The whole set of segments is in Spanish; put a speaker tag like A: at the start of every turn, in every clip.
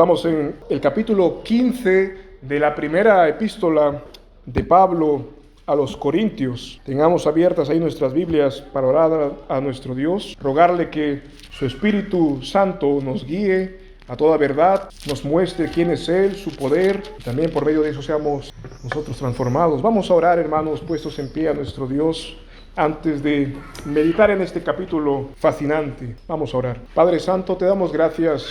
A: Estamos en el capítulo 15 de la primera epístola de Pablo a los Corintios. Tengamos abiertas ahí nuestras Biblias para orar a nuestro Dios, rogarle que su Espíritu Santo nos guíe a toda verdad, nos muestre quién es Él, su poder, y también por medio de eso seamos nosotros transformados. Vamos a orar, hermanos, puestos en pie a nuestro Dios, antes de meditar en este capítulo fascinante. Vamos a orar. Padre Santo, te damos gracias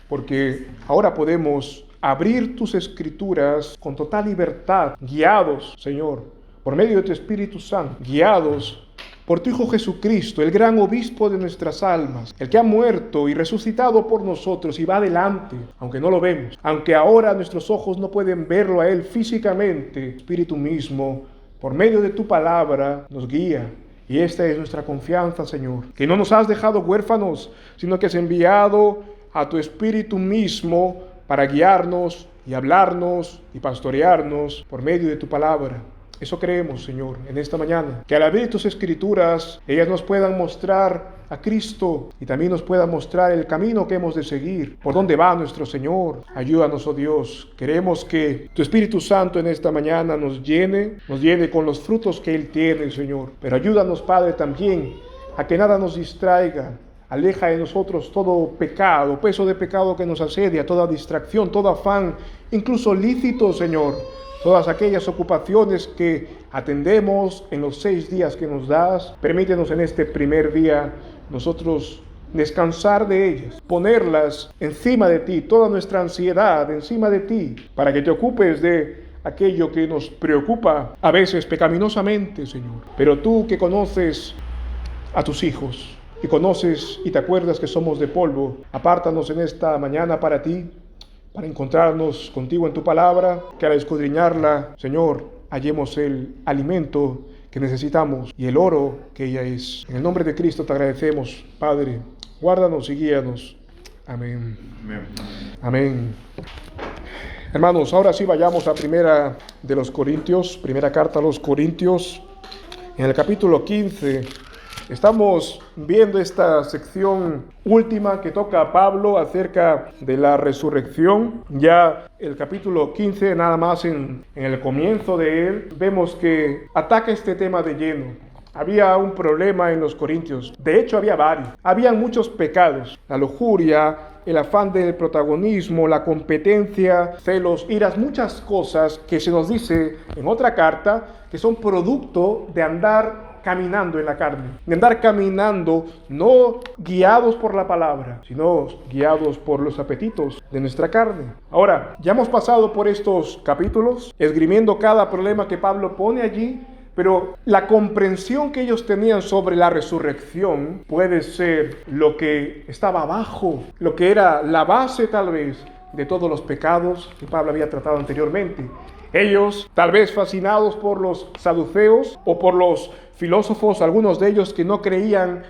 A: porque ahora podemos abrir tus escrituras con total libertad, guiados, Señor, por medio de tu Espíritu Santo, guiados por tu Hijo Jesucristo, el gran obispo de nuestras almas, el que ha muerto y resucitado por nosotros y va adelante, aunque no lo vemos, aunque ahora nuestros ojos no pueden verlo a Él físicamente. Espíritu mismo, por medio de tu palabra, nos guía. Y esta es nuestra confianza, Señor, que no nos has dejado huérfanos, sino que has enviado a tu Espíritu mismo para guiarnos y hablarnos y pastorearnos por medio de tu palabra. Eso creemos, Señor, en esta mañana. Que al abrir tus escrituras, ellas nos puedan mostrar a Cristo y también nos puedan mostrar el camino que hemos de seguir, por dónde va nuestro Señor. Ayúdanos, oh Dios. Queremos que tu Espíritu Santo en esta mañana nos llene con los frutos que Él tiene, Señor. Pero ayúdanos, Padre, también a que nada nos distraiga. Aleja de nosotros todo pecado, peso de pecado que nos asedia, toda distracción, todo afán, incluso lícito, Señor. Todas aquellas ocupaciones que atendemos en los 6 días que nos das, permítenos en este primer día nosotros descansar de ellas, ponerlas encima de ti, toda nuestra ansiedad encima de ti, para que te ocupes de aquello que nos preocupa a veces pecaminosamente, Señor. Pero tú que conoces a tus hijos y conoces y te acuerdas que somos de polvo, apártanos en esta mañana para ti, para encontrarnos contigo en tu palabra, que al escudriñarla, Señor, hallemos el alimento que necesitamos y el oro que ella es. En el nombre de Cristo te agradecemos, Padre. Guárdanos y guíanos. Amén. Amén. Amén. Hermanos, ahora sí vayamos a primera de los Corintios, primera carta a los Corintios, en el capítulo 15. Estamos viendo esta sección última que toca a Pablo acerca de la resurrección. Ya el capítulo 15, nada más en el comienzo de él, vemos que ataca este tema de lleno. Había un problema en los corintios. De hecho, había varios. Habían muchos pecados. La lujuria, el afán del protagonismo, la competencia, celos, iras, muchas cosas que se nos dice en otra carta que son producto de andar caminando en la carne, de andar caminando no guiados por la palabra, sino guiados por los apetitos de nuestra carne. Ahora, ya hemos pasado por estos capítulos, esgrimiendo cada problema que Pablo pone allí, pero la comprensión que ellos tenían sobre la resurrección puede ser lo que estaba abajo, lo que era la base tal vez de todos los pecados que Pablo había tratado anteriormente. Ellos, tal vez fascinados por los saduceos o por los filósofos, algunos de ellos que no creían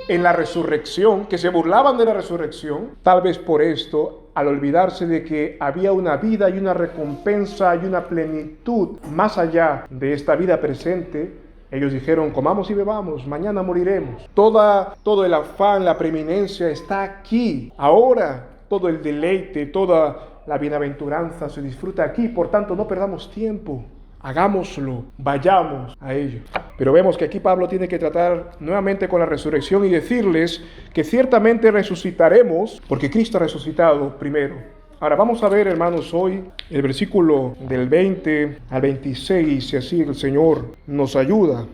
A: en la resurrección, que se burlaban de la resurrección, tal vez por esto, al olvidarse de que había una vida y una recompensa y una plenitud más allá de esta vida presente, ellos dijeron: comamos y bebamos, mañana moriremos. Todo el afán, la preeminencia está aquí, ahora. Todo el deleite, toda la bienaventuranza se disfruta aquí, por tanto no perdamos tiempo, hagámoslo, vayamos a ello. Pero vemos que aquí Pablo tiene que tratar nuevamente con la resurrección y decirles que ciertamente resucitaremos, porque Cristo ha resucitado primero. Ahora vamos a ver, hermanos, hoy el versículo del 20 al 26, si así el Señor nos ayuda,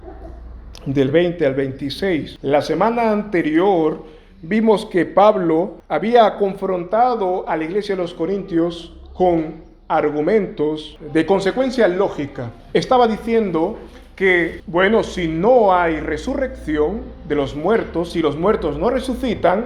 A: del 20 al 26. La semana anterior vimos que Pablo había confrontado a la iglesia de los Corintios con argumentos de consecuencia lógica. Estaba diciendo que, bueno, si no hay resurrección de los muertos, si los muertos no resucitan,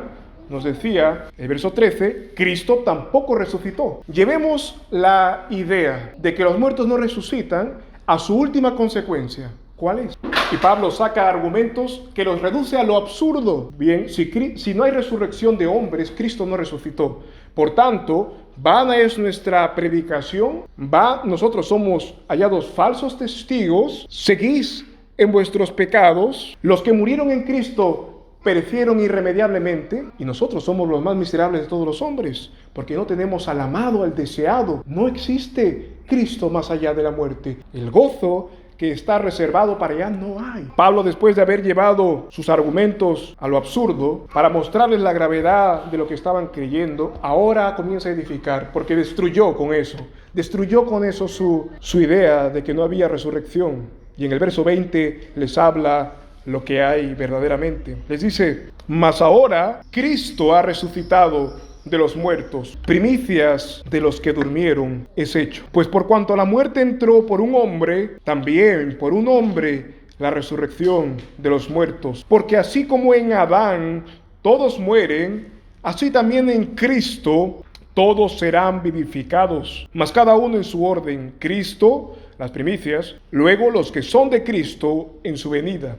A: nos decía el verso 13, Cristo tampoco resucitó. Llevemos la idea de que los muertos no resucitan a su última consecuencia. ¿Cuál es? Y Pablo saca argumentos que los reduce a lo absurdo. Bien, si no hay resurrección de hombres, Cristo no resucitó. Por tanto, vana es nuestra predicación, nosotros somos hallados falsos testigos, seguís en vuestros pecados. Los que murieron en Cristo perecieron irremediablemente y nosotros somos los más miserables de todos los hombres, porque no tenemos al amado, al deseado. No existe Cristo más allá de la muerte. El gozo que está reservado para allá no hay. Pablo, después de haber llevado sus argumentos a lo absurdo para mostrarles la gravedad de lo que estaban creyendo, ahora comienza a edificar, porque destruyó con eso su idea de que no había resurrección. Y en el verso 20 les habla lo que hay verdaderamente. Les dice: mas ahora Cristo ha resucitado de los muertos, primicias de los que durmieron es hecho. Pues por cuanto la muerte entró por un hombre, también por un hombre la resurrección de los muertos. Porque así como en Adán todos mueren, así también en Cristo todos serán vivificados, mas cada uno en su orden. Cristo, las primicias, luego los que son de Cristo en su venida.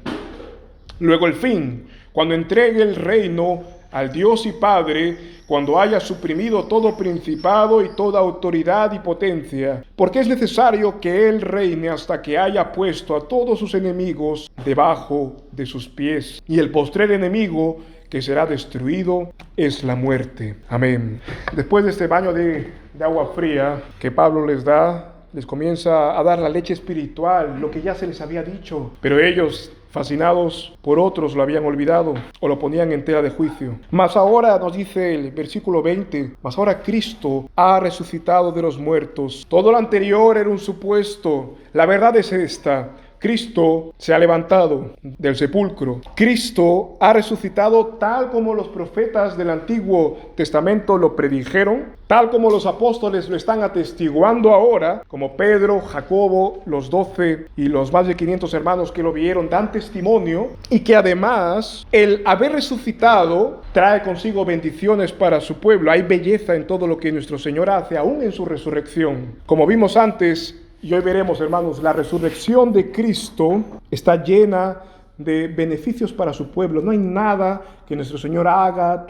A: Luego el fin, cuando entregue el reino al Dios y Padre, cuando haya suprimido todo principado y toda autoridad y potencia, porque es necesario que Él reine hasta que haya puesto a todos sus enemigos debajo de sus pies. Y el postrer enemigo que será destruido es la muerte. Amén. Después de este baño de agua fría que Pablo les da, les comienza a dar la leche espiritual, lo que ya se les había dicho, pero ellos, fascinados por otros, lo habían olvidado o lo ponían en tela de juicio. Mas ahora, nos dice el versículo 20, mas ahora Cristo ha resucitado de los muertos. Todo lo anterior era un supuesto. La verdad es esta: Cristo se ha levantado del sepulcro. Cristo ha resucitado tal como los profetas del Antiguo Testamento lo predijeron, tal como los apóstoles lo están atestiguando ahora, como Pedro, Jacobo, los 12 y los más de 500 hermanos que lo vieron dan testimonio, y que además el haber resucitado trae consigo bendiciones para su pueblo. Hay belleza en todo lo que nuestro Señor hace, aún en su resurrección. Como vimos antes, y hoy veremos, hermanos, la resurrección de Cristo está llena de beneficios para su pueblo. No hay nada que nuestro Señor haga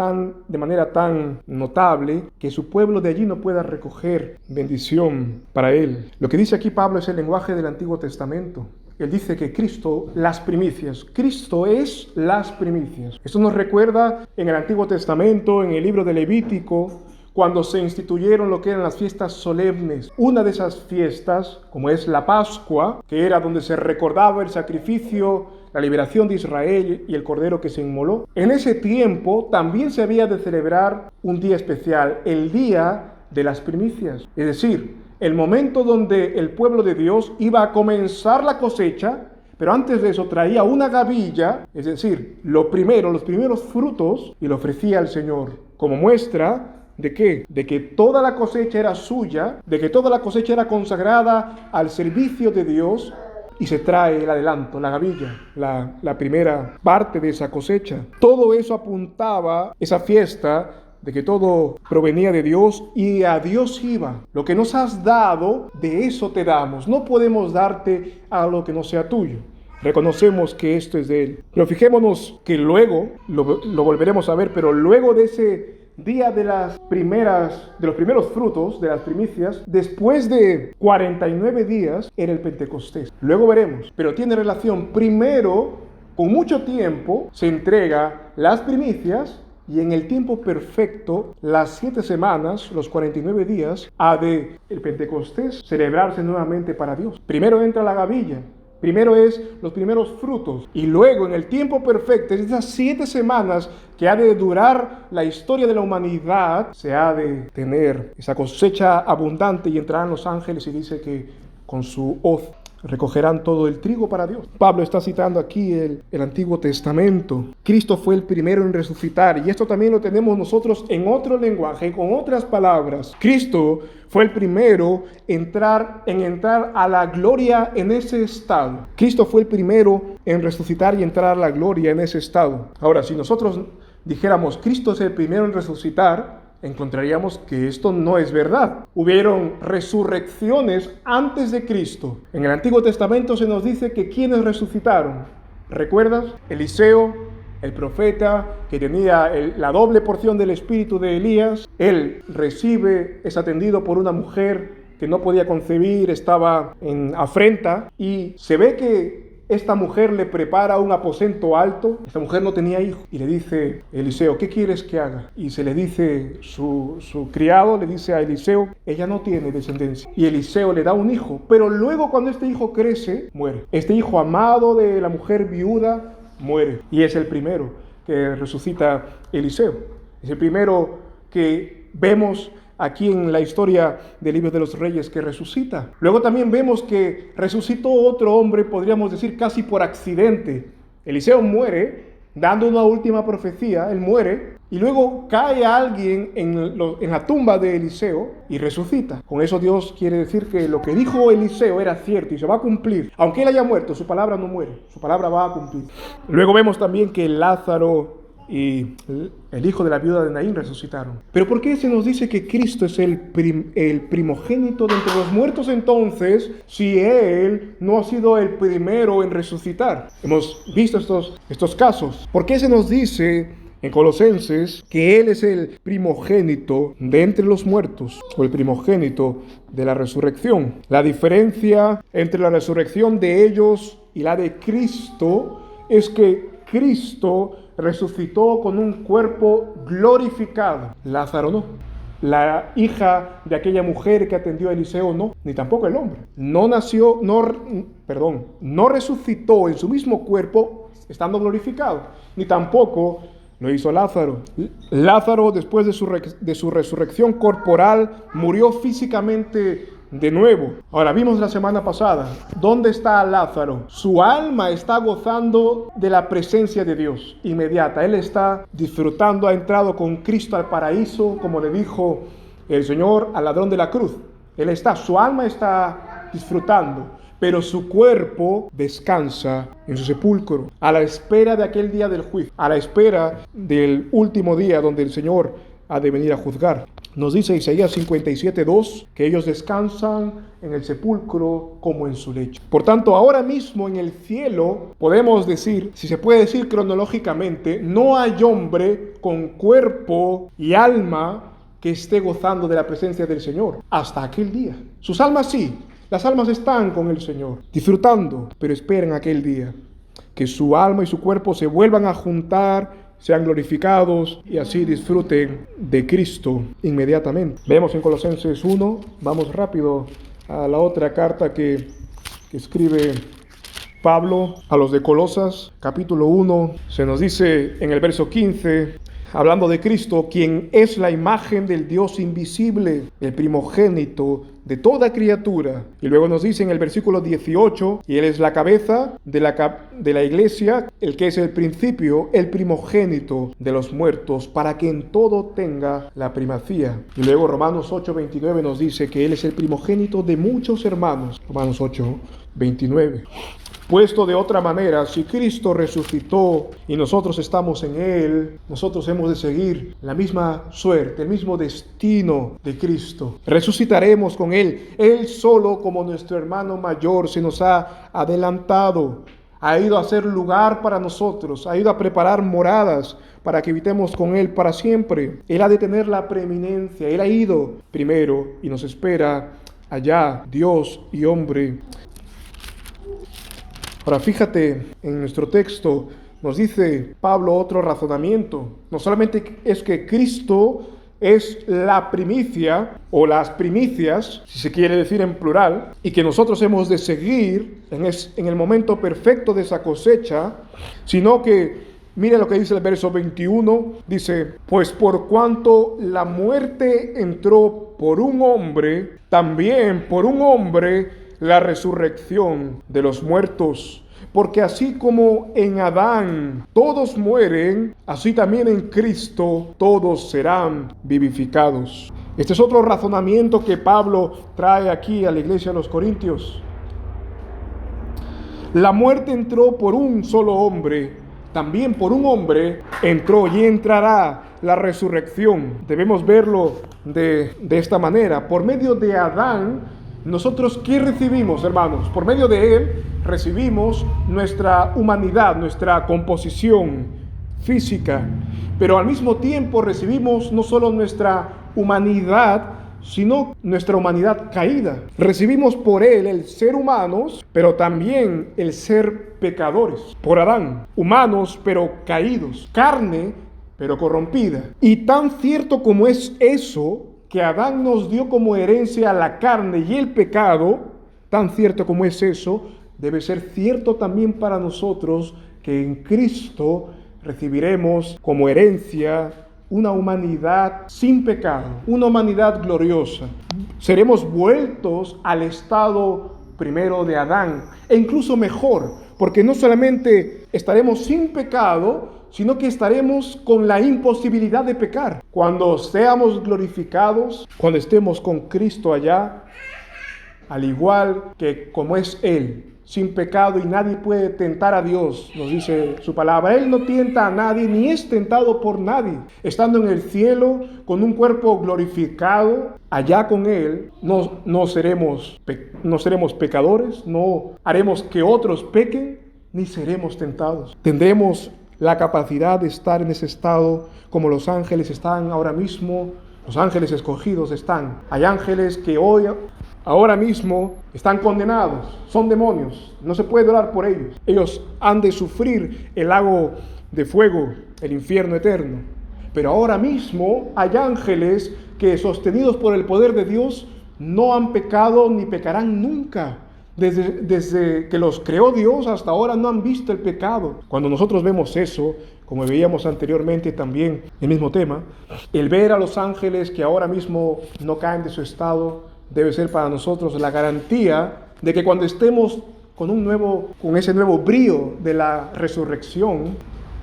A: de manera tan notable que su pueblo de allí no pueda recoger bendición para él. Lo que dice aquí Pablo es el lenguaje del Antiguo Testamento. Él dice que Cristo, las primicias. Cristo es las primicias. Esto nos recuerda en el Antiguo Testamento, en el libro de Levítico, cuando se instituyeron lo que eran las fiestas solemnes. Una de esas fiestas, como es la Pascua, que era donde se recordaba el sacrificio, la liberación de Israel y el cordero que se inmoló. En ese tiempo también se había de celebrar un día especial, el día de las primicias. Es decir, el momento donde el pueblo de Dios iba a comenzar la cosecha, pero antes de eso traía una gavilla, es decir, los primeros frutos, y lo ofrecía al Señor como muestra ¿de qué? De que toda la cosecha era suya, de que toda la cosecha era consagrada al servicio de Dios, y se trae el adelanto, la gavilla, la primera parte de esa cosecha. Todo eso apuntaba, esa fiesta, de que todo provenía de Dios y a Dios iba. Lo que nos has dado, de eso te damos. No podemos darte algo que no sea tuyo. Reconocemos que esto es de Él. Pero fijémonos que luego, lo volveremos a ver, pero luego de ese día de los primeros frutos, de las primicias, después de 49 días, era el Pentecostés. Luego veremos, pero tiene relación. Primero, con mucho tiempo, se entrega las primicias, y en el tiempo perfecto, las 7 semanas, los 49 días, ha de el Pentecostés celebrarse nuevamente para Dios. Primero entra la gavilla. Primero es los primeros frutos, y luego en el tiempo perfecto, en esas 7 semanas que ha de durar la historia de la humanidad, se ha de tener esa cosecha abundante, y entrarán los ángeles y dice que con su hoz recogerán todo el trigo para Dios. Pablo está citando aquí el Antiguo Testamento. Cristo fue el primero en resucitar, y esto también lo tenemos nosotros en otro lenguaje, con otras palabras. Cristo fue el primero en entrar a la gloria en ese estado. Cristo fue el primero en resucitar y entrar a la gloria en ese estado. Ahora, si nosotros dijéramos Cristo es el primero en resucitar, encontraríamos que esto no es verdad. Hubieron resurrecciones antes de Cristo. En el Antiguo Testamento se nos dice que quienes resucitaron. ¿Recuerdas? Eliseo, el profeta que tenía la doble porción del espíritu de Elías. Él es atendido por una mujer que no podía concebir, estaba en afrenta, y se ve que esta mujer le prepara un aposento alto. Esta mujer no tenía hijo. Y le dice Eliseo, ¿qué quieres que haga? Y se le dice, su criado le dice a Eliseo, ella no tiene descendencia. Y Eliseo le da un hijo, pero luego cuando este hijo crece, muere. Este hijo amado de la mujer viuda muere. Y es el primero que resucita Eliseo. Es el primero que vemos aquí en la historia del libro de los Reyes que resucita. Luego también vemos que resucitó otro hombre, podríamos decir casi por accidente. Eliseo muere, dando una última profecía, él muere, y luego cae alguien en la tumba de Eliseo y resucita. Con eso Dios quiere decir que lo que dijo Eliseo era cierto y se va a cumplir. Aunque él haya muerto, su palabra no muere, su palabra va a cumplir. Luego vemos también que Lázaro y el hijo de la viuda de Naín resucitaron. Pero ¿por qué se nos dice que Cristo es el primogénito de entre los muertos entonces, si Él no ha sido el primero en resucitar? Hemos visto estos casos. ¿Por qué se nos dice en Colosenses que Él es el primogénito de entre los muertos, o el primogénito de la resurrección? La diferencia entre la resurrección de ellos y la de Cristo es que Cristo resucitó con un cuerpo glorificado. Lázaro no. La hija de aquella mujer que atendió a Eliseo no, ni tampoco el hombre. No resucitó en su mismo cuerpo estando glorificado, ni tampoco lo hizo Lázaro. Lázaro, después de su resurrección corporal, murió físicamente de nuevo. Ahora, vimos la semana pasada, ¿dónde está Lázaro? Su alma está gozando de la presencia de Dios inmediata. Él está disfrutando, ha entrado con Cristo al paraíso, como le dijo el Señor al ladrón de la cruz. Su alma está disfrutando, pero su cuerpo descansa en su sepulcro, a la espera de aquel día del juicio, a la espera del último día donde el Señor ha de venir a juzgar. Nos dice Isaías 57:2 que ellos descansan en el sepulcro como en su lecho. Por tanto, ahora mismo en el cielo, podemos decir, si se puede decir cronológicamente, no hay hombre con cuerpo y alma que esté gozando de la presencia del Señor hasta aquel día. Sus almas sí, las almas están con el Señor, disfrutando, pero esperan aquel día, que su alma y su cuerpo se vuelvan a juntar, sean glorificados y así disfruten de Cristo inmediatamente. Vemos en Colosenses 1, vamos rápido a la otra carta que escribe Pablo a los de Colosas, capítulo 1, se nos dice en el verso 15, hablando de Cristo, quien es la imagen del Dios invisible, el primogénito de toda criatura. Y luego nos dice en el versículo 18, y Él es la cabeza de la iglesia, el que es el principio, el primogénito de los muertos, para que en todo tenga la primacía. Y luego Romanos 8:29 nos dice que Él es el primogénito de muchos hermanos. Romanos 8:29. Puesto de otra manera, si Cristo resucitó y nosotros estamos en Él, nosotros hemos de seguir la misma suerte, el mismo destino de Cristo. Resucitaremos con Él. Él solo, como nuestro hermano mayor, se nos ha adelantado. Ha ido a hacer lugar para nosotros, ha ido a preparar moradas para que habitemos con Él para siempre. Él ha de tener la preeminencia. Él ha ido primero y nos espera allá, Dios y hombre. Ahora fíjate, en nuestro texto nos dice Pablo otro razonamiento. No solamente es que Cristo es la primicia o las primicias, si se quiere decir en plural, y que nosotros hemos de seguir en el momento perfecto de esa cosecha, sino que, mire lo que dice el verso 21, dice, pues por cuanto la muerte entró por un hombre, también por un hombre la resurrección de los muertos. Porque así como en Adán todos mueren, así también en Cristo todos serán vivificados. Este es otro razonamiento que Pablo trae aquí a la iglesia de los Corintios. La muerte entró por un solo hombre, también por un hombre entró y entrará la resurrección. Debemos verlo de esta manera. Por medio de Adán, nosotros, ¿qué recibimos, hermanos? Por medio de él recibimos nuestra humanidad, nuestra composición física, pero al mismo tiempo recibimos no solo nuestra humanidad, sino nuestra humanidad caída. Recibimos por Él el ser humanos, pero también el ser pecadores. Por Adán, humanos pero caídos, carne pero corrompida. Y tan cierto como es eso, que Adán nos dio como herencia la carne y el pecado, tan cierto como es eso, debe ser cierto también para nosotros que en Cristo recibiremos como herencia una humanidad sin pecado, una humanidad gloriosa. Seremos vueltos al estado primero de Adán, e incluso mejor, porque no solamente estaremos sin pecado, sino que estaremos con la imposibilidad de pecar. Cuando seamos glorificados, cuando estemos con Cristo allá, al igual que como es Él, sin pecado, y nadie puede tentar a Dios, nos dice su palabra. Él no tienta a nadie, ni es tentado por nadie. Estando en el cielo, con un cuerpo glorificado, allá con Él, no seremos pecadores, no haremos que otros pequen, ni seremos tentados. Tendremos la capacidad de estar en ese estado como los ángeles están ahora mismo. Los ángeles escogidos están. Hay ángeles que ahora mismo están condenados, son demonios, no se puede orar por ellos. Ellos han de sufrir el lago de fuego, el infierno eterno. Pero ahora mismo hay ángeles que, sostenidos por el poder de Dios, no han pecado ni pecarán nunca. Desde que los creó Dios hasta ahora no han visto el pecado. Cuando nosotros vemos eso, como veíamos anteriormente también el mismo tema, el ver a los ángeles que ahora mismo no caen de su estado, debe ser para nosotros la garantía de que cuando estemos con ese nuevo brío de la resurrección,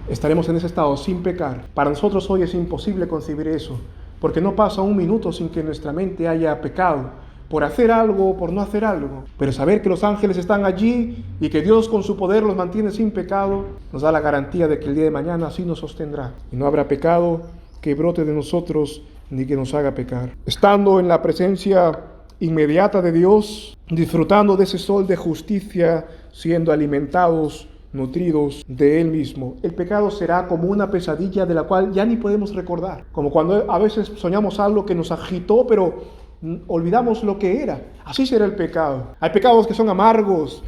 A: estaremos en ese estado sin pecar. Para nosotros hoy es imposible concebir eso, porque no pasa un minuto sin que nuestra mente haya pecado, por hacer algo o por no hacer algo. Pero saber que los ángeles están allí y que Dios con su poder los mantiene sin pecado, nos da la garantía de que el día de mañana así nos sostendrá. Y no habrá pecado que brote de nosotros ni que nos haga pecar. Estando en la presencia inmediata de Dios, disfrutando de ese sol de justicia, siendo alimentados, nutridos de Él mismo, el pecado será como una pesadilla de la cual ya ni podemos recordar. Como cuando a veces soñamos algo que nos agitó, pero olvidamos lo que era. Así será el pecado. Hay pecados que son amargos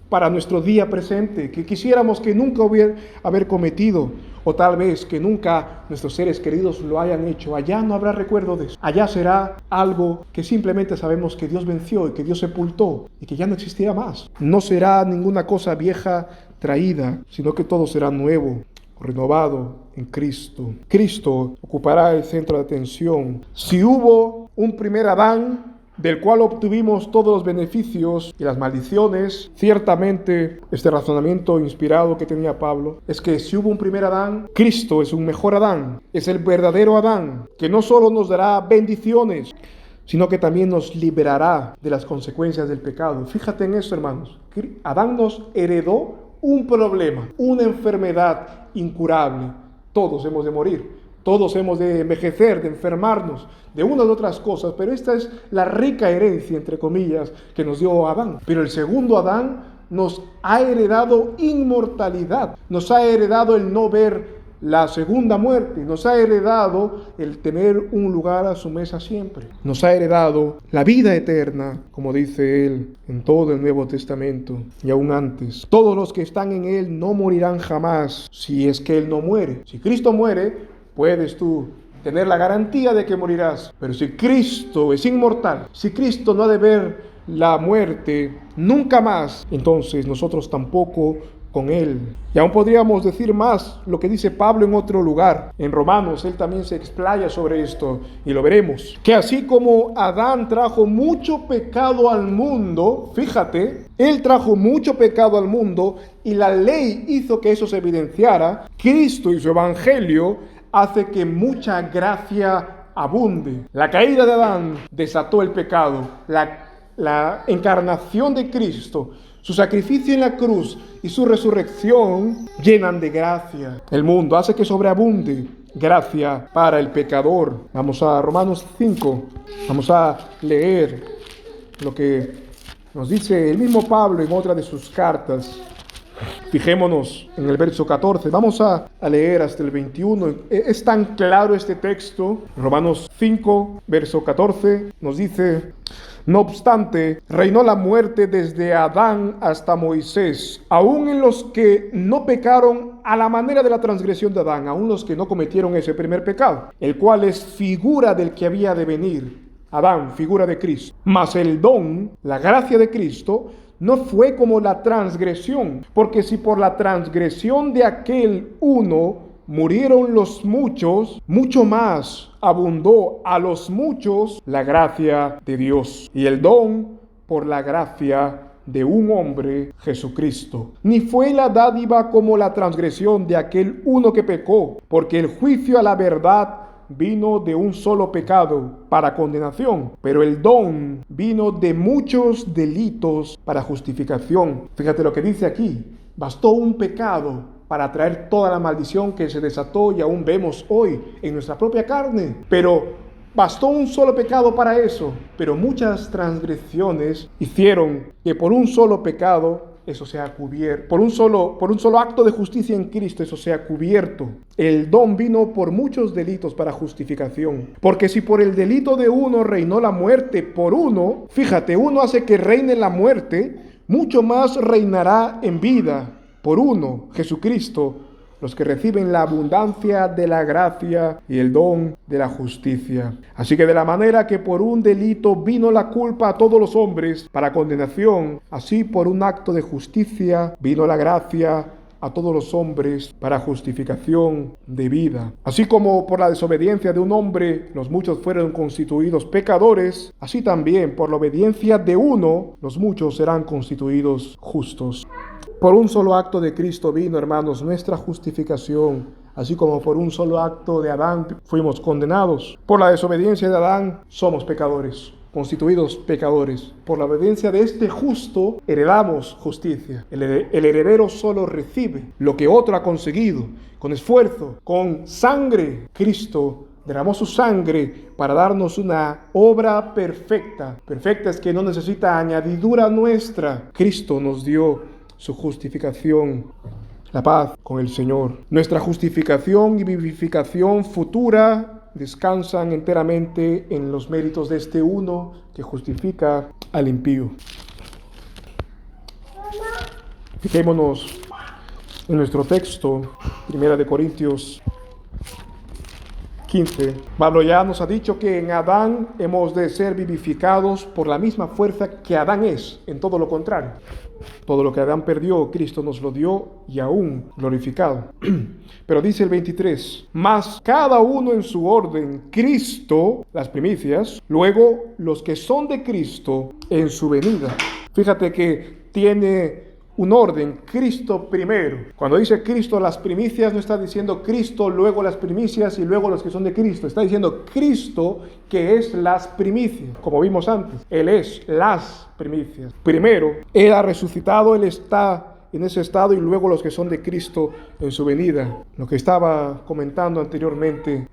A: para nuestro día presente, que quisiéramos que nunca haber cometido, o tal vez que nunca nuestros seres queridos lo hayan hecho. Allá no habrá recuerdo de eso. Allá será algo que simplemente sabemos que Dios venció y que Dios sepultó y que ya no existirá más. No será ninguna cosa vieja traída, sino que todo será nuevo, renovado en Cristo. Cristo ocupará el centro de atención. Si hubo un primer Adán, del cual obtuvimos todos los beneficios y las maldiciones, ciertamente este razonamiento inspirado que tenía Pablo es que si hubo un primer Adán, Cristo es un mejor Adán, es el verdadero Adán, que no solo nos dará bendiciones, sino que también nos liberará de las consecuencias del pecado. Fíjate en eso, hermanos. Adán nos heredó un problema, una enfermedad incurable. Todos hemos de morir. Todos hemos de envejecer, de enfermarnos, de unas u otras cosas, pero esta es la rica herencia, entre comillas, que nos dio Adán. Pero el segundo Adán nos ha heredado inmortalidad, nos ha heredado el no ver la segunda muerte, nos ha heredado el tener un lugar a su mesa siempre, nos ha heredado la vida eterna, como dice Él en todo el Nuevo Testamento y aún antes. Todos los que están en Él no morirán jamás, si es que Él no muere. Si Cristo muere, puedes tú tener la garantía de que morirás. Pero si Cristo es inmortal, si Cristo no ha de ver la muerte nunca más, entonces nosotros tampoco con Él. Y aún podríamos decir más lo que dice Pablo en otro lugar. En Romanos, él también se explaya sobre esto y lo veremos. Que así como Adán trajo mucho pecado al mundo, fíjate, él trajo mucho pecado al mundo y la ley hizo que eso se evidenciara, Cristo y su evangelio hace que mucha gracia abunde. La caída de Adán desató el pecado. La encarnación de Cristo, su sacrificio en la cruz y su resurrección llenan de gracia el mundo, hace que sobreabunde gracia para el pecador. Vamos a Romanos 5, vamos a leer lo que nos dice el mismo Pablo en otra de sus cartas. Fijémonos en el verso 14. Vamos a leer hasta el 21. Es tan claro este texto. Romanos 5, verso 14, nos dice: no obstante, reinó la muerte desde Adán hasta Moisés, aun en los que no pecaron a la manera de la transgresión de Adán, aun los que no cometieron ese primer pecado, el cual es figura del que había de venir. Adán, figura de Cristo. Mas el don, la gracia de Cristo, no fue como la transgresión, porque si por la transgresión de aquel uno murieron los muchos, mucho más abundó a los muchos la gracia de Dios y el don por la gracia de un hombre, Jesucristo. Ni fue la dádiva como la transgresión de aquel uno que pecó, porque el juicio a la verdad vino de un solo pecado para condenación, pero el don vino de muchos delitos para justificación. Fíjate lo que dice aquí: bastó un pecado para traer toda la maldición que se desató y aún vemos hoy en nuestra propia carne. Pero bastó un solo pecado para eso, pero muchas transgresiones hicieron que por un solo pecado eso sea cubierto, por un solo acto de justicia en Cristo eso sea cubierto. El don vino por muchos delitos para justificación, porque si por el delito de uno reinó la muerte por uno, fíjate, uno hace que reine la muerte, mucho más reinará en vida por uno, Jesucristo, los que reciben la abundancia de la gracia y el don de la justicia. Así que de la manera que por un delito vino la culpa a todos los hombres para condenación, así por un acto de justicia vino la gracia a todos los hombres para justificación de vida. Así como por la desobediencia de un hombre los muchos fueron constituidos pecadores, así también por la obediencia de uno los muchos serán constituidos justos. Por un solo acto de Cristo vino, hermanos, nuestra justificación, así como por un solo acto de Adán fuimos condenados. Por la desobediencia de Adán somos pecadores, constituidos pecadores. Por la obediencia de este justo heredamos justicia. El heredero solo recibe lo que otro ha conseguido, con esfuerzo, con sangre. Cristo derramó su sangre para darnos una obra perfecta. Perfecta es que no necesita añadidura nuestra. Cristo nos dio su justificación, la paz con el Señor. Nuestra justificación y vivificación futura descansan enteramente en los méritos de este uno que justifica al impío. Fijémonos en nuestro texto, 1 Corintios 15. Pablo ya nos ha dicho que en Adán hemos de ser vivificados por la misma fuerza que Adán es, en todo lo contrario. Todo lo que Adán perdió, Cristo nos lo dio y aún glorificado. Pero dice el 23, mas cada uno en su orden, Cristo, las primicias, luego los que son de Cristo en su venida. Fíjate que tiene un orden, Cristo primero. Cuando dice Cristo las primicias, no está diciendo Cristo, luego las primicias y luego los que son de Cristo. Está diciendo Cristo que es las primicias, como vimos antes. Él es las primicias. Primero, Él ha resucitado, Él está en ese estado y luego los que son de Cristo en su venida. Lo que estaba comentando anteriormente,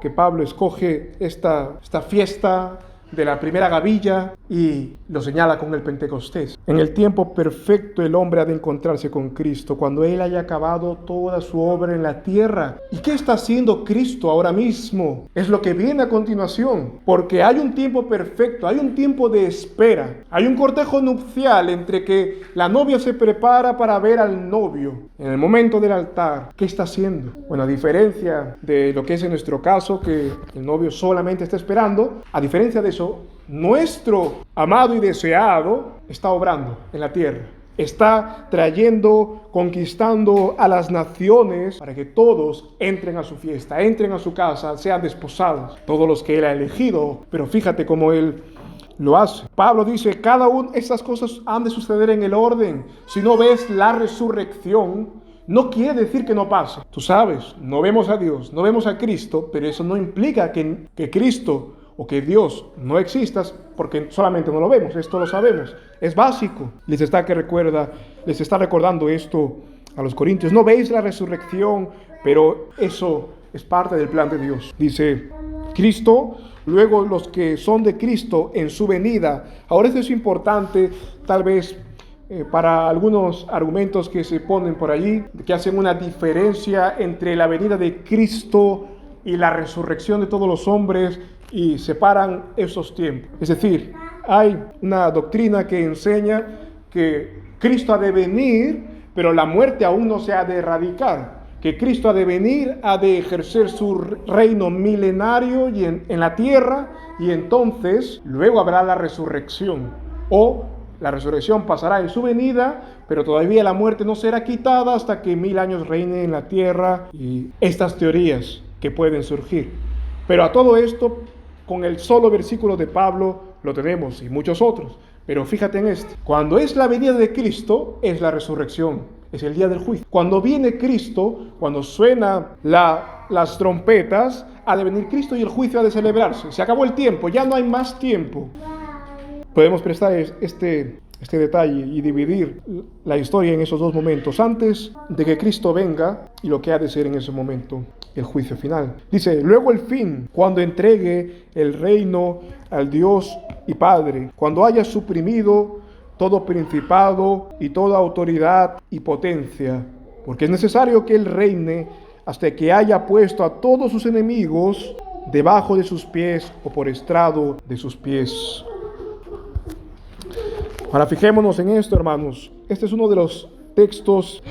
A: que Pablo escoge esta fiesta de la primera gavilla y lo señala con el Pentecostés. En el tiempo perfecto el hombre ha de encontrarse con Cristo, cuando Él haya acabado toda su obra en la tierra. ¿Y qué está haciendo Cristo ahora mismo? Es lo que viene a continuación, porque hay un tiempo perfecto, hay un tiempo de espera, hay un cortejo nupcial entre que la novia se prepara para ver al novio en el momento del altar. ¿Qué está haciendo? Bueno, a diferencia de lo que es en nuestro caso, que el novio solamente está esperando, a diferencia de eso, nuestro amado y deseado está obrando en la tierra. Está trayendo, conquistando a las naciones para que todos entren a su fiesta, entren a su casa, sean desposados. Todos los que Él ha elegido. Pero fíjate cómo Él lo hace. Pablo dice, cada una de estas cosas han de suceder en el orden. Si no ves la resurrección, no quiere decir que no pase. Tú sabes, no vemos a Dios, no vemos a Cristo, pero eso no implica que Cristo o que Dios no exista, porque solamente no lo vemos, esto lo sabemos, es básico. Les está recordando esto a los corintios. No veis la resurrección, pero eso es parte del plan de Dios. Dice Cristo, luego los que son de Cristo en su venida. Ahora esto es importante, tal vez para algunos argumentos que se ponen por allí, que hacen una diferencia entre la venida de Cristo y la resurrección de todos los hombres y separan esos tiempos. Es decir, hay una doctrina que enseña que Cristo ha de venir, pero la muerte aún no se ha de erradicar, que Cristo ha de venir, ha de ejercer su reino milenario y en la tierra, y entonces luego habrá la resurrección, o la resurrección pasará en su venida, pero todavía la muerte no será quitada hasta que 1000 años reine en la tierra, y estas teorías que pueden surgir. Pero a todo esto, con el solo versículo de Pablo lo tenemos, y muchos otros. Pero fíjate en este: cuando es la venida de Cristo, es la resurrección, es el día del juicio. Cuando viene Cristo, cuando suenan las trompetas, ha de venir Cristo y el juicio ha de celebrarse. Se acabó el tiempo, ya no hay más tiempo. Podemos prestar este detalle y dividir la historia en esos dos momentos, antes de que Cristo venga y lo que ha de ser en ese momento, el juicio final. Dice: luego el fin, cuando entregue el reino al Dios y Padre, cuando haya suprimido todo principado y toda autoridad y potencia, porque es necesario que Él reine hasta que haya puesto a todos sus enemigos debajo de sus pies o por estrado de sus pies. Ahora fijémonos en esto, hermanos. Este es uno de los textos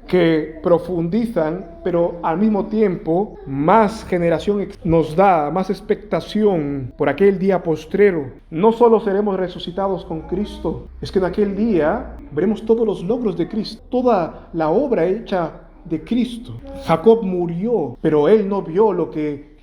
A: que profundizan, pero al mismo tiempo más generación nos da, más expectación por aquel día postrero. No solo seremos resucitados con Cristo, es que en aquel día veremos todos los logros de Cristo, toda la obra hecha de Cristo. Jacob murió, pero él no vio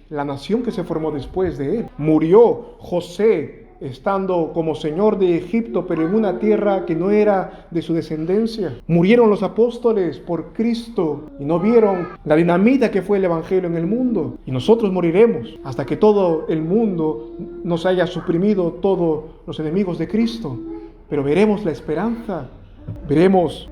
A: la nación que se formó después de él. Murió José, estando como señor de Egipto, pero en una tierra que no era de su descendencia. Murieron los apóstoles por Cristo y no vieron la dinamita que fue el evangelio en el mundo. Y nosotros moriremos hasta que todo el mundo nos haya suprimido, todos los enemigos de Cristo. Pero veremos la esperanza, veremos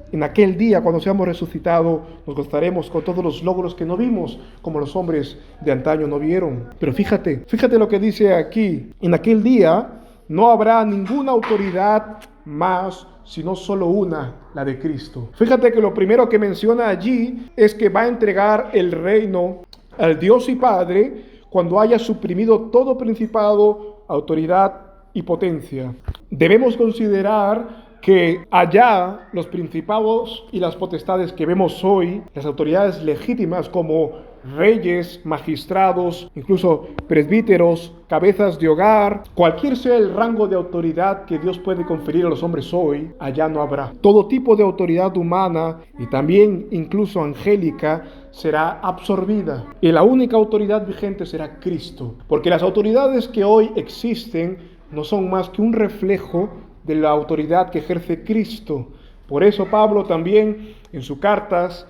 A: en aquel día, cuando seamos resucitados, nos gozaremos con todos los logros que no vimos, como los hombres de antaño no vieron. Pero fíjate lo que dice aquí: en aquel día no habrá ninguna autoridad más, sino solo una, la de Cristo. Fíjate que lo primero que menciona allí es que va a entregar el reino al Dios y Padre cuando haya suprimido todo principado, autoridad y potencia. Debemos considerar que allá los principados y las potestades que vemos hoy, las autoridades legítimas como reyes, magistrados, incluso presbíteros, cabezas de hogar, cualquier sea el rango de autoridad que Dios puede conferir a los hombres hoy, allá no habrá. Todo tipo de autoridad humana y también incluso angélica será absorbida, y la única autoridad vigente será Cristo, porque las autoridades que hoy existen no son más que un reflejo de la autoridad que ejerce Cristo. Por eso Pablo también en sus cartas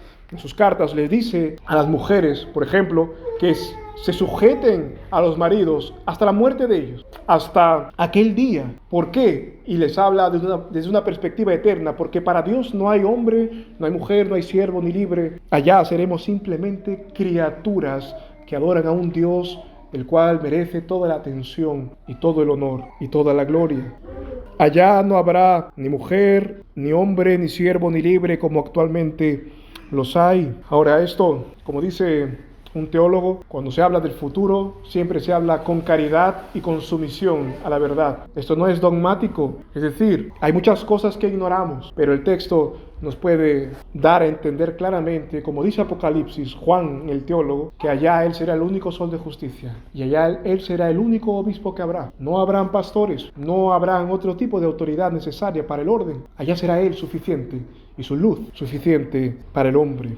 A: les dice a las mujeres, por ejemplo, que se sujeten a los maridos hasta la muerte de ellos, hasta aquel día. ¿Por qué? Y les habla desde una perspectiva eterna, porque para Dios no hay hombre, no hay mujer, no hay siervo ni libre. Allá seremos simplemente criaturas que adoran a un Dios el cual merece toda la atención y todo el honor y toda la gloria. Allá no habrá ni mujer, ni hombre, ni siervo, ni libre como actualmente los hay. Ahora esto, como dice un teólogo, cuando se habla del futuro, siempre se habla con caridad y con sumisión a la verdad. Esto no es dogmático, es decir, hay muchas cosas que ignoramos, pero el texto nos puede dar a entender claramente, como dice Apocalipsis, Juan, el teólogo, que allá Él será el único sol de justicia, y allá Él será el único obispo que habrá. No habrán pastores, no habrán otro tipo de autoridad necesaria para el orden. Allá será Él suficiente, y su luz suficiente para el hombre.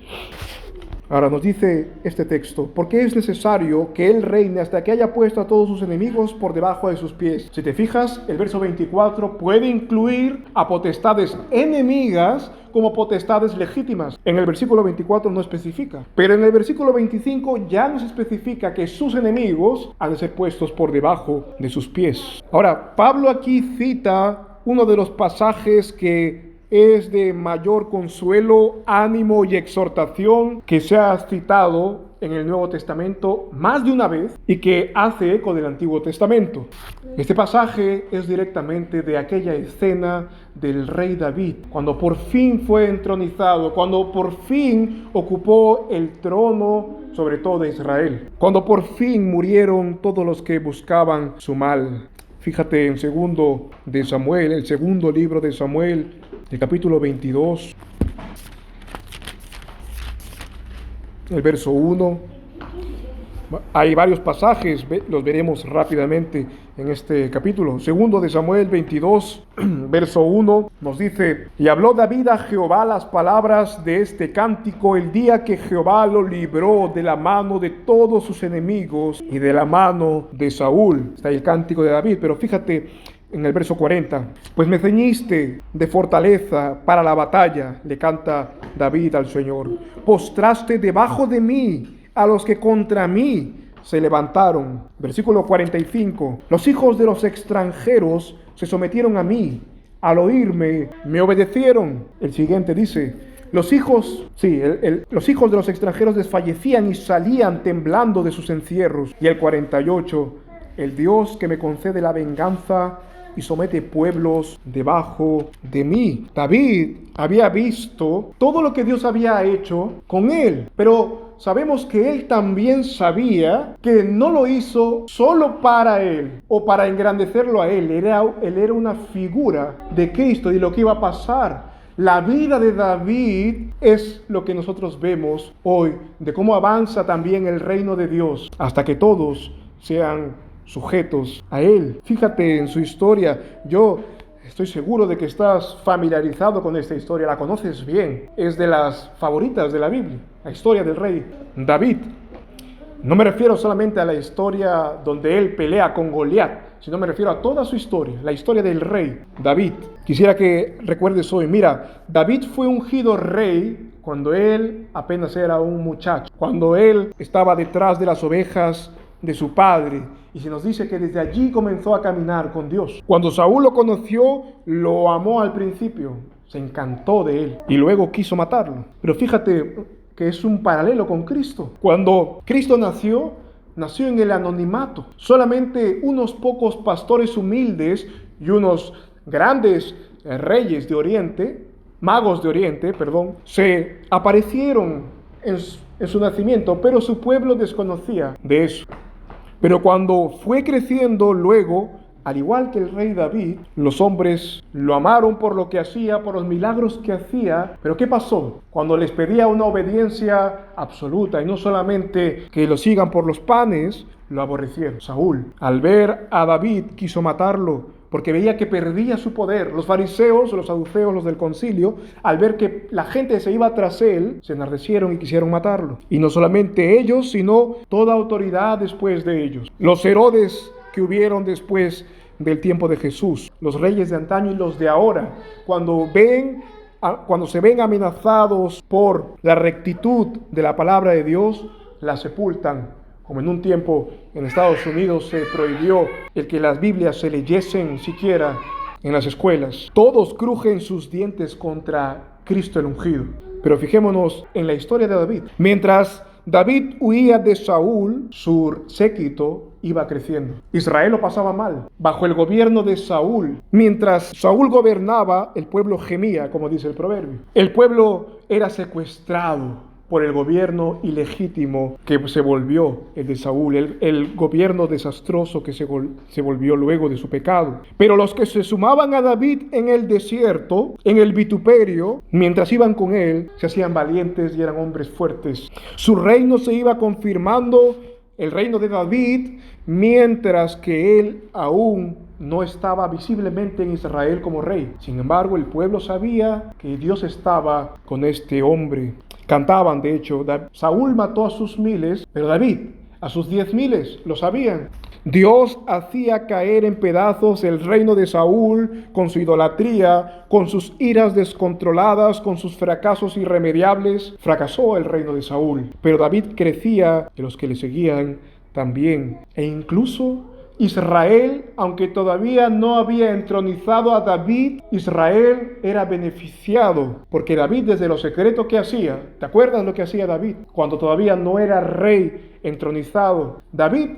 A: Ahora nos dice este texto: porque es necesario que Él reine hasta que haya puesto a todos sus enemigos por debajo de sus pies. Si te fijas, el verso 24 puede incluir a potestades enemigas como potestades legítimas. En el versículo 24 no especifica, pero en el versículo 25 ya nos especifica que sus enemigos han de ser puestos por debajo de sus pies. Ahora, Pablo aquí cita uno de los pasajes que es de mayor consuelo, ánimo y exhortación que se ha citado en el Nuevo Testamento más de una vez y que hace eco del Antiguo Testamento. Este pasaje es directamente de aquella escena del rey David, cuando por fin fue entronizado, cuando por fin ocupó el trono sobre todo de Israel, cuando por fin murieron todos los que buscaban su mal. Fíjate en segundo de Samuel, el segundo libro de Samuel, el capítulo 22, el verso 1. Hay varios pasajes, los veremos rápidamente en este capítulo. Segundo de Samuel 22, verso 1, nos dice: y habló David a Jehová las palabras de este cántico el día que Jehová lo libró de la mano de todos sus enemigos y de la mano de Saúl. Está el cántico de David, pero fíjate en el verso 40, pues me ceñiste de fortaleza para la batalla, le canta David al Señor. Postraste debajo de mí a los que contra mí se levantaron. Versículo 45, los hijos de los extranjeros se sometieron a mí, al oírme me obedecieron. El siguiente dice, los hijos de los extranjeros desfallecían y salían temblando de sus encierros. Y el 48, el Dios que me concede la venganza y somete pueblos debajo de mí. David había visto todo lo que Dios había hecho con él, pero sabemos que él también sabía que no lo hizo solo para él o para engrandecerlo a él. Él era una figura de Cristo y de lo que iba a pasar. La vida de David es lo que nosotros vemos hoy, de cómo avanza también el reino de Dios hasta que todos sean sujetos a él. Fíjate en su historia. Yo estoy seguro de que estás familiarizado con esta historia, la conoces bien. Es de las favoritas de la Biblia, la historia del rey David. No me refiero solamente a la historia donde él pelea con Goliat, sino me refiero a toda su historia, la historia del rey David. Quisiera que recuerdes hoy, mira, David fue ungido rey cuando él apenas era un muchacho, cuando él estaba detrás de las ovejas de su padre, y se nos dice que desde allí comenzó a caminar con Dios. Cuando Saúl lo conoció, lo amó al principio, se encantó de él y luego quiso matarlo. Pero fíjate que es un paralelo con Cristo. Cuando Cristo nació en el anonimato. Solamente unos pocos pastores humildes y unos grandes reyes de Oriente, magos de Oriente, se aparecieron en su nacimiento, pero su pueblo desconocía de eso. Pero cuando fue creciendo luego, al igual que el rey David, los hombres lo amaron por lo que hacía, por los milagros que hacía. Pero ¿qué pasó? Cuando les pedía una obediencia absoluta y no solamente que lo sigan por los panes, lo aborrecieron. Saúl, al ver a David, quiso matarlo porque veía que perdía su poder. Los fariseos, los saduceos, los del concilio, al ver que la gente se iba tras él, se enardecieron y quisieron matarlo. Y no solamente ellos, sino toda autoridad después de ellos. Los Herodes que hubieron después del tiempo de Jesús, los reyes de antaño y los de ahora, cuando se ven amenazados por la rectitud de la palabra de Dios, la sepultan. Como en un tiempo en Estados Unidos se prohibió el que las Biblias se leyesen siquiera en las escuelas. Todos crujen sus dientes contra Cristo el ungido. Pero fijémonos en la historia de David. Mientras David huía de Saúl, su séquito iba creciendo. Israel lo pasaba mal, bajo el gobierno de Saúl. Mientras Saúl gobernaba, el pueblo gemía, como dice el proverbio. El pueblo era secuestrado por el gobierno ilegítimo que se volvió el de Saúl, el gobierno desastroso que se volvió luego de su pecado. Pero los que se sumaban a David en el desierto, en el vituperio, mientras iban con él, se hacían valientes y eran hombres fuertes. Su reino se iba confirmando, el reino de David, mientras que él aún no estaba visiblemente en Israel como rey. Sin embargo, el pueblo sabía que Dios estaba con este hombre. Cantaban, de hecho, Saúl mató a sus 1000, pero David a sus 10,000, lo sabían. Dios hacía caer en pedazos el reino de Saúl con su idolatría, con sus iras descontroladas, con sus fracasos irremediables. Fracasó el reino de Saúl, pero David crecía y los que le seguían también. E incluso Israel, aunque todavía no había entronizado a David, Israel era beneficiado, porque David desde lo secreto que hacía, ¿te acuerdas lo que hacía David? Cuando todavía no era rey entronizado, David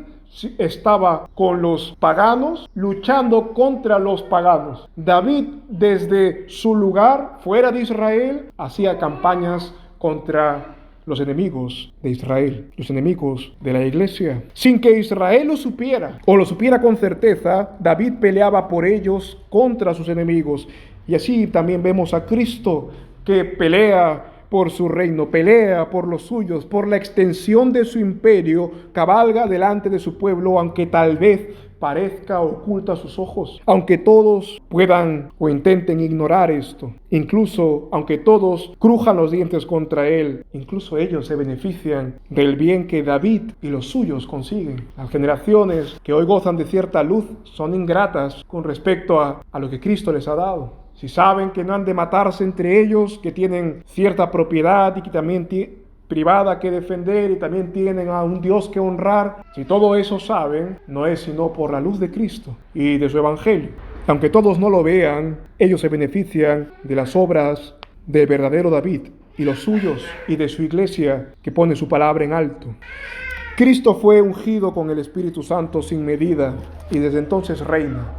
A: estaba con los paganos, luchando contra los paganos. David, desde su lugar, fuera de Israel, hacía campañas contra los enemigos de Israel, los enemigos de la iglesia. Sin que Israel lo supiera, o lo supiera con certeza, David peleaba por ellos contra sus enemigos. Y así también vemos a Cristo que pelea por su reino, pelea por los suyos, por la extensión de su imperio, cabalga delante de su pueblo, aunque tal vez parezca oculto a sus ojos, aunque todos puedan o intenten ignorar esto, incluso aunque todos crujan los dientes contra él, incluso ellos se benefician del bien que David y los suyos consiguen. Las generaciones que hoy gozan de cierta luz son ingratas con respecto a lo que Cristo les ha dado. Si saben que no han de matarse entre ellos, que tienen cierta propiedad y que también privada que defender y también tienen a un Dios que honrar, si todo eso saben, no es sino por la luz de Cristo y de su evangelio. Aunque todos no lo vean, ellos se benefician de las obras del verdadero David y los suyos y de su iglesia que pone su palabra en alto. Cristo fue ungido con el Espíritu Santo sin medida y desde entonces reina.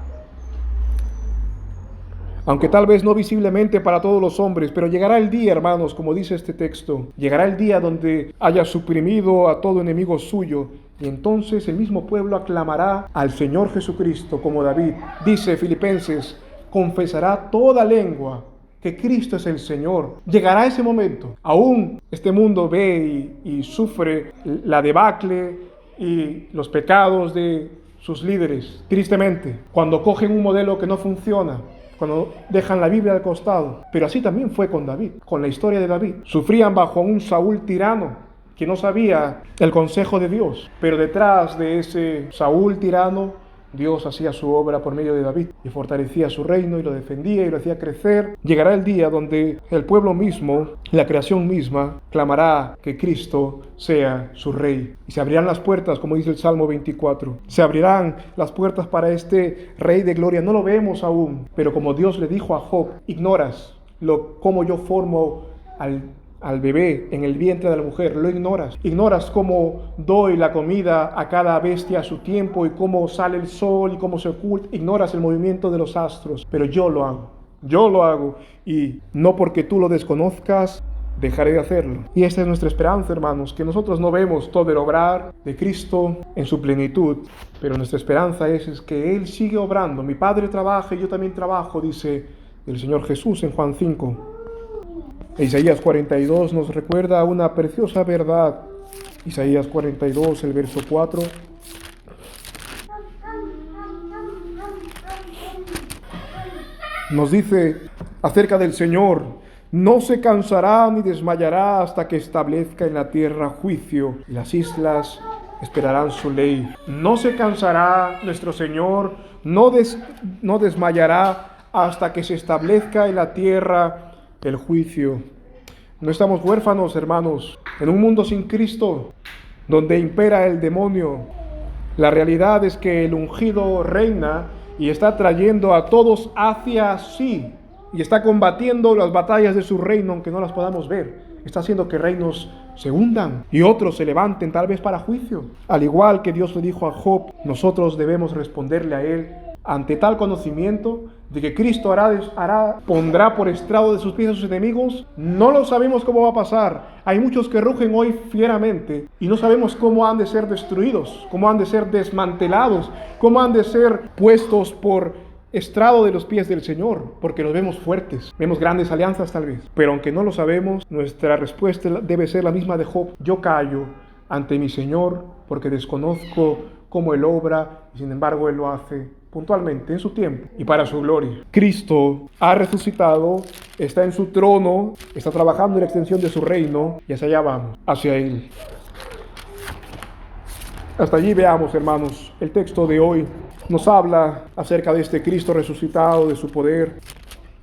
A: Aunque tal vez no visiblemente para todos los hombres, pero llegará el día, hermanos, como dice este texto, llegará el día donde haya suprimido a todo enemigo suyo, y entonces el mismo pueblo aclamará al Señor Jesucristo como David. Dice Filipenses, confesará toda lengua que Cristo es el Señor. Llegará ese momento. Aún este mundo ve y sufre la debacle y los pecados de sus líderes, tristemente, cuando cogen un modelo que no funciona, cuando dejan la Biblia al costado. Pero así también fue con David, con la historia de David. Sufrían bajo un Saúl tirano que no sabía el consejo de Dios, pero detrás de ese Saúl tirano, Dios hacía su obra por medio de David y fortalecía su reino y lo defendía y lo hacía crecer. Llegará el día donde el pueblo mismo, la creación misma, clamará que Cristo sea su rey. Y se abrirán las puertas, como dice el Salmo 24. Se abrirán las puertas para este rey de gloria. No lo vemos aún, pero como Dios le dijo a Job, ignoras cómo yo formo al bebé en el vientre de la mujer, lo ignoras. Ignoras cómo doy la comida a cada bestia a su tiempo y cómo sale el sol y cómo se oculta. Ignoras el movimiento de los astros, pero yo lo hago y no porque tú lo desconozcas dejaré de hacerlo. Y esta es nuestra esperanza, hermanos, que nosotros no vemos todo el obrar de Cristo en su plenitud, pero nuestra esperanza es que Él sigue obrando. Mi Padre trabaja y yo también trabajo, dice el Señor Jesús en Juan 5. Isaías 42 nos recuerda una preciosa verdad. Isaías 42, el verso 4. Nos dice acerca del Señor: no se cansará ni desmayará hasta que establezca en la tierra juicio, y las islas esperarán su ley. No se cansará nuestro Señor, no desmayará hasta que se establezca en la tierra el juicio. No estamos huérfanos, hermanos, en un mundo sin Cristo, donde impera el demonio. La realidad es que el ungido reina y está trayendo a todos hacia sí, y está combatiendo las batallas de su reino, aunque no las podamos ver. Está haciendo que reinos se hundan y otros se levanten, tal vez para juicio. Al igual que Dios le dijo a Job, nosotros debemos responderle a él ante tal conocimiento de que Cristo pondrá por estrado de sus pies a sus enemigos. No lo sabemos cómo va a pasar. Hay muchos que rugen hoy fieramente y no sabemos cómo han de ser destruidos, cómo han de ser desmantelados, cómo han de ser puestos por estrado de los pies del Señor, porque los vemos fuertes, vemos grandes alianzas tal vez, pero aunque no lo sabemos, nuestra respuesta debe ser la misma de Job. Yo callo ante mi Señor porque desconozco cómo Él obra y sin embargo Él lo hace puntualmente en su tiempo y para su gloria. Cristo ha resucitado, está en su trono, está trabajando en la extensión de su reino y hacia allá vamos, hacia Él. Hasta allí veamos, hermanos, el texto de hoy nos habla acerca de este Cristo resucitado, de su poder.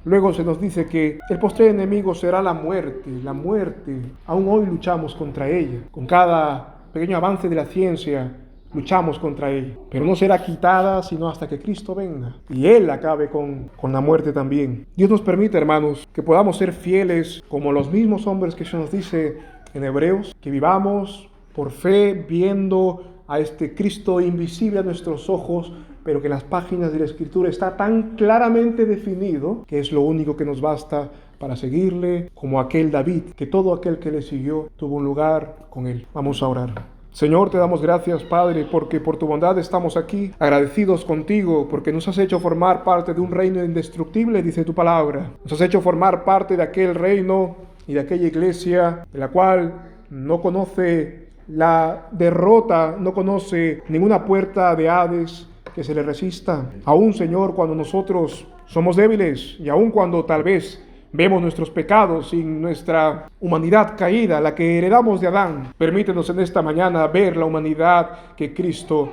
A: Luego se nos dice que el postrer enemigo será la muerte. La muerte, aún hoy luchamos contra ella. Con cada pequeño avance de la ciencia, luchamos contra ella, pero no será quitada sino hasta que Cristo venga y Él acabe con la muerte también. Dios nos permite, hermanos, que podamos ser fieles como los mismos hombres que se nos dice en Hebreos, que vivamos por fe viendo a este Cristo invisible a nuestros ojos, pero que en las páginas de la Escritura está tan claramente definido que es lo único que nos basta para seguirle, como aquel David, que todo aquel que le siguió tuvo un lugar con él. Vamos a orar. Señor, te damos gracias, Padre, porque por tu bondad estamos aquí, agradecidos contigo, porque nos has hecho formar parte de un reino indestructible, dice tu palabra. Nos has hecho formar parte de aquel reino y de aquella iglesia, de la cual no conoce la derrota, no conoce ninguna puerta de Hades que se le resista. Aún, Señor, cuando nosotros somos débiles y aún cuando tal vez vemos nuestros pecados y nuestra humanidad caída, la que heredamos de Adán, permítenos en esta mañana ver la humanidad que Cristo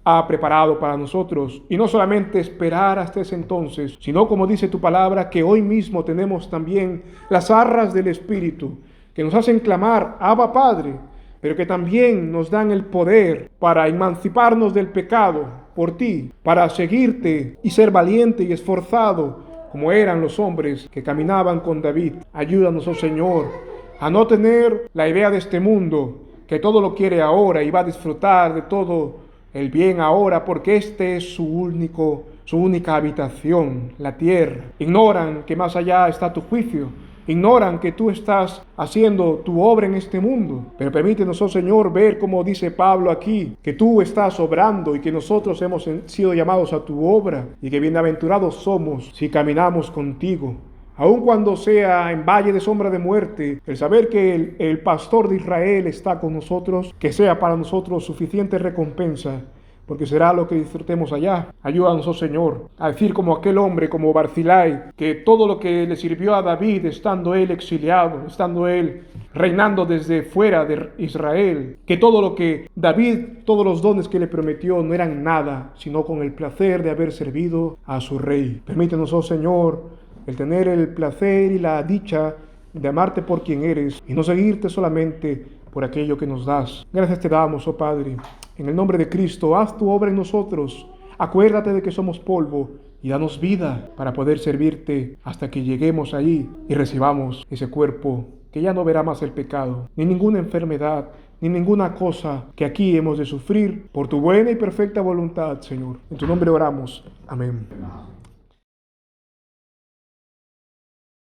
A: ha preparado para nosotros, y no solamente esperar hasta ese entonces, sino, como dice tu palabra, que hoy mismo tenemos también las arras del Espíritu que nos hacen clamar, Abba Padre, pero que también nos dan el poder para emanciparnos del pecado por ti, para seguirte y ser valiente y esforzado como eran los hombres que caminaban con David. Ayúdanos, oh Señor, a no tener la idea de este mundo, que todo lo quiere ahora y va a disfrutar de todo el bien ahora, porque este es su única habitación, la tierra. Ignoran que más allá está tu juicio, ignoran que tú estás haciendo tu obra en este mundo. Pero permítenos, oh Señor, ver como dice Pablo aquí, que tú estás obrando y que nosotros hemos sido llamados a tu obra y que bienaventurados somos si caminamos contigo. Aun cuando sea en valle de sombra de muerte, el saber que el pastor de Israel está con nosotros, que sea para nosotros suficiente recompensa, porque será lo que disfrutemos allá. Ayúdanos, oh Señor, a decir como aquel hombre, como Barzilai, que todo lo que le sirvió a David, estando él exiliado, estando él reinando desde fuera de Israel, que todo lo que David, todos los dones que le prometió no eran nada, sino con el placer de haber servido a su rey. Permítenos, oh Señor, el tener el placer y la dicha de amarte por quien eres y no seguirte solamente por aquello que nos das. Gracias te damos, oh Padre. En el nombre de Cristo, haz tu obra en nosotros. Acuérdate de que somos polvo y danos vida para poder servirte hasta que lleguemos allí y recibamos ese cuerpo que ya no verá más el pecado, ni ninguna enfermedad, ni ninguna cosa que aquí hemos de sufrir por tu buena y perfecta voluntad, Señor. En tu nombre oramos. Amén.